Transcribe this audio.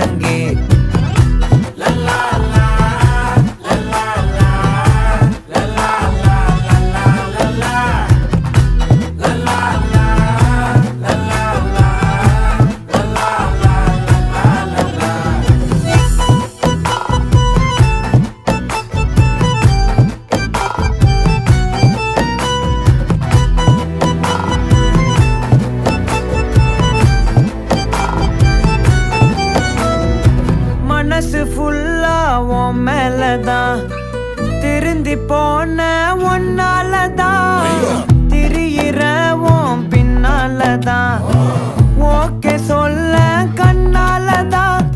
ஒழுங்கே. மனசு ஃபுல்லா உன் மேலதான், திருந்தி போன ஒன்னாலதான், திரியிற உன் பின்னாலதான், ஓகே சொல்ல கண்ணாலதான்,